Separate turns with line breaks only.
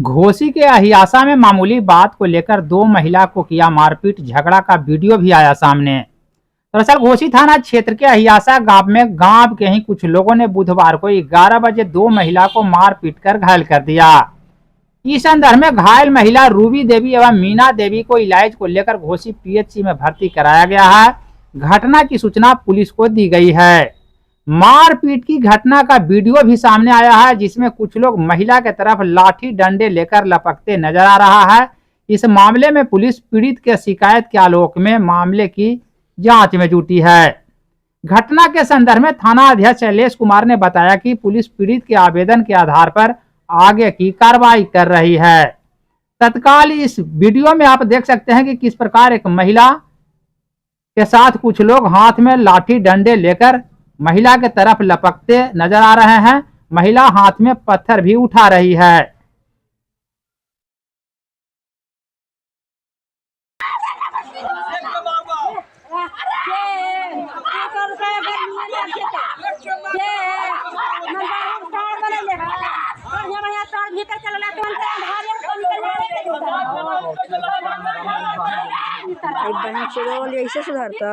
घोसी के अहियासा में मामूली बात को लेकर दो महिला को किया मारपीट, झगड़ा का वीडियो भी आया सामने। दरअसल घोसी थाना क्षेत्र के अहियासा गांव में गांव के ही कुछ लोगों ने बुधवार को 11 बजे दो महिला को मार पीट कर घायल कर दिया। इस संदर्भ में घायल महिला रूबी देवी एवं मीना देवी को इलाज को लेकर घोसी पीएचसी में भर्ती कराया गया है। घटना की सूचना पुलिस को दी गई है। मारपीट की घटना का वीडियो भी सामने आया है, जिसमें कुछ लोग महिला के तरफ लाठी डंडे लेकर लपकते नजर आ रहा है। इस मामले में पुलिस पीड़ित के शिकायत के आलोक में मामले की जांच में जुटी है। घटना के संदर्भ में थाना अध्यक्ष शैलेश कुमार ने बताया कि पुलिस पीड़ित के आवेदन के आधार पर आगे की कार्रवाई कर रही है। तत्काल इस वीडियो में आप देख सकते हैं कि किस प्रकार एक महिला के साथ कुछ लोग हाथ में लाठी डंडे लेकर महिला के तरफ लपकते नजर आ रहे हैं। महिला हाथ में पत्थर भी उठा रही है।
ऐसे सुधारता